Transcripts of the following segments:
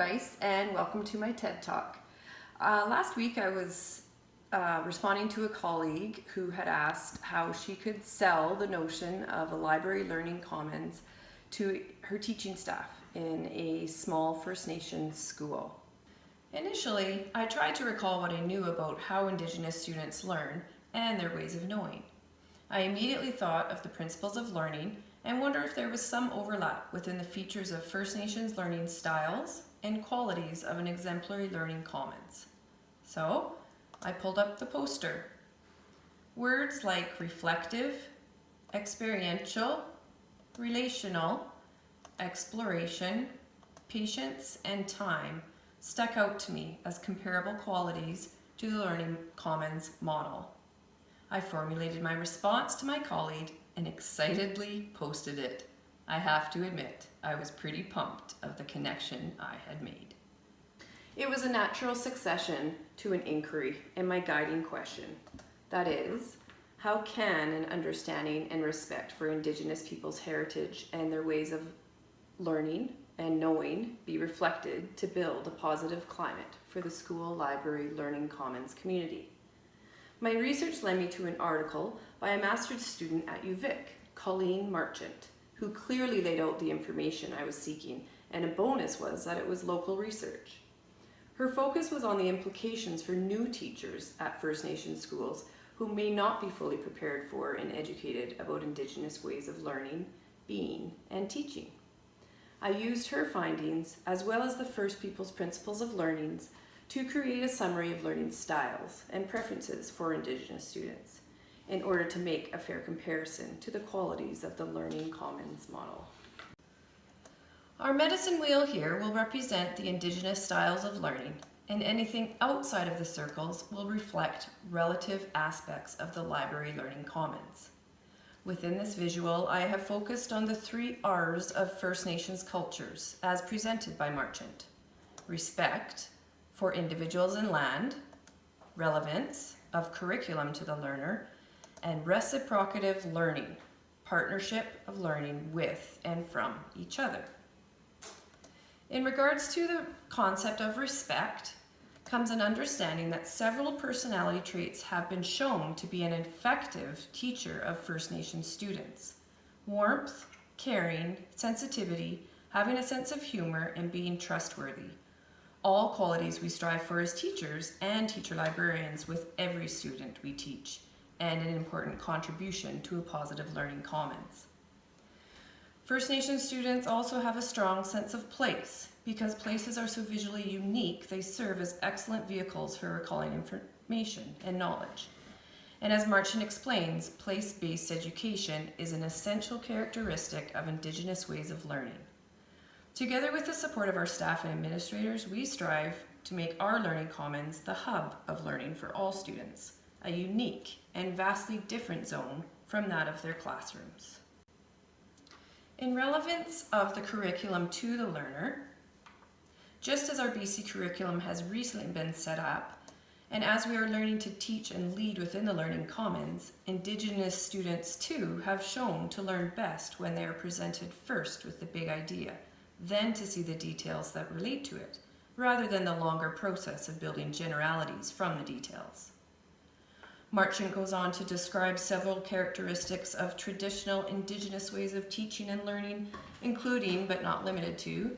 Rice, and welcome to my TED Talk. Last week I was responding to a colleague who had asked how she could sell the notion of a library learning commons to her teaching staff in a small First Nations school. Initially, I tried to recall what I knew about how Indigenous students learn and their ways of knowing. I immediately thought of the principles of learning and wondered if there was some overlap within the features of First Nations learning styles and qualities of an exemplary learning commons. So, I pulled up the poster. Words like reflective, experiential, relational, exploration, patience, and time stuck out to me as comparable qualities to the Learning Commons model. I formulated my response to my colleague and excitedly posted it. I have to admit, I was pretty pumped of the connection I had made. It was a natural succession to an inquiry and my guiding question. That is, how can an understanding and respect for Indigenous people's heritage and their ways of learning and knowing be reflected to build a positive climate for the school library learning commons community? My research led me to an article by a master's student at UVic, Colleen Marchant, who clearly laid out the information I was seeking, and a bonus was that it was local research. Her focus was on the implications for new teachers at First Nations schools who may not be fully prepared for and educated about Indigenous ways of learning, being, and teaching. I used her findings, as well as the First Peoples Principles of Learnings, to create a summary of learning styles and preferences for Indigenous students in order to make a fair comparison to the qualities of the Learning Commons model. Our medicine wheel here will represent the Indigenous styles of learning, and anything outside of the circles will reflect relative aspects of the library learning commons. Within this visual, I have focused on the 3 R's of First Nations cultures as presented by Marchant: respect for individuals and land, relevance of curriculum to the learner, and reciprocative learning, partnership of learning with and from each other. In regards to the concept of respect comes an understanding that several personality traits have been shown to be an effective teacher of First Nations students: warmth, caring, sensitivity, having a sense of humor, and being trustworthy. All qualities we strive for as teachers and teacher librarians with every student we teach, and an important contribution to a positive learning commons. First Nations students also have a strong sense of place. Because places are so visually unique, they serve as excellent vehicles for recalling information and knowledge. And as Marchant explains, place-based education is an essential characteristic of Indigenous ways of learning. Together with the support of our staff and administrators, we strive to make our learning commons the hub of learning for all students, a unique and vastly different zone from that of their classrooms. In relevance of the curriculum to the learner, just as our BC curriculum has recently been set up, and as we are learning to teach and lead within the learning commons, Indigenous students too have shown to learn best when they are presented first with the big idea, then to see the details that relate to it, rather than the longer process of building generalities from the details. Marchant goes on to describe several characteristics of traditional Indigenous ways of teaching and learning, including, but not limited to,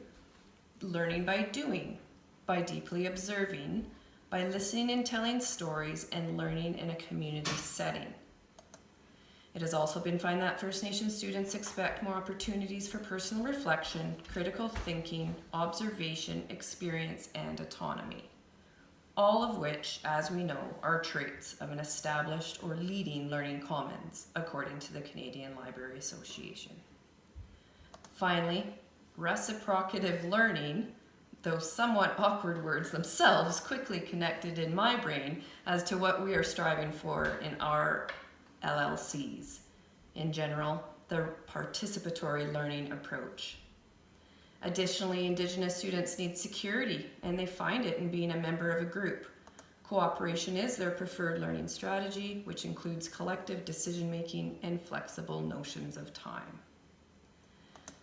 learning by doing, by deeply observing, by listening and telling stories, and learning in a community setting. It has also been found that First Nations students expect more opportunities for personal reflection, critical thinking, observation, experience, and autonomy. All of which, as we know, are traits of an established or leading learning commons, according to the Canadian Library Association. Finally, reciprocative learning, though somewhat awkward words themselves, quickly connected in my brain as to what we are striving for in our LLCs. In general, the participatory learning approach. Additionally, Indigenous students need security, and they find it in being a member of a group. Cooperation is their preferred learning strategy, which includes collective decision-making and flexible notions of time.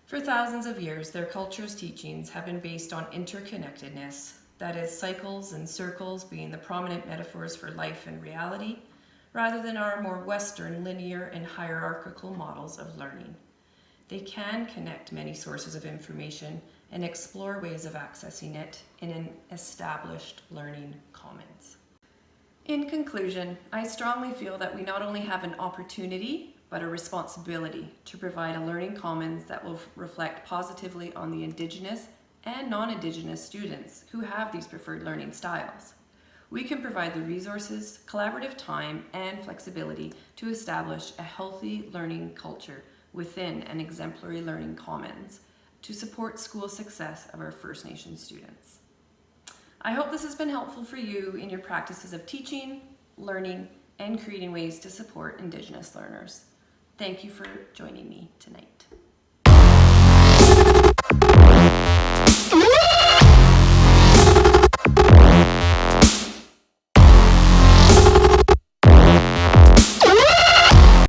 For thousands of years, their culture's teachings have been based on interconnectedness, that is, cycles and circles being the prominent metaphors for life and reality, rather than our more Western, linear, and hierarchical models of learning. They can connect many sources of information and explore ways of accessing it in an established learning commons. In conclusion, I strongly feel that we not only have an opportunity, but a responsibility to provide a learning commons that will reflect positively on the Indigenous and non-Indigenous students who have these preferred learning styles. We can provide the resources, collaborative time, and flexibility to establish a healthy learning culture within an exemplary learning commons to support school success of our First Nations students. I hope this has been helpful for you in your practices of teaching, learning, and creating ways to support Indigenous learners. Thank you for joining me tonight.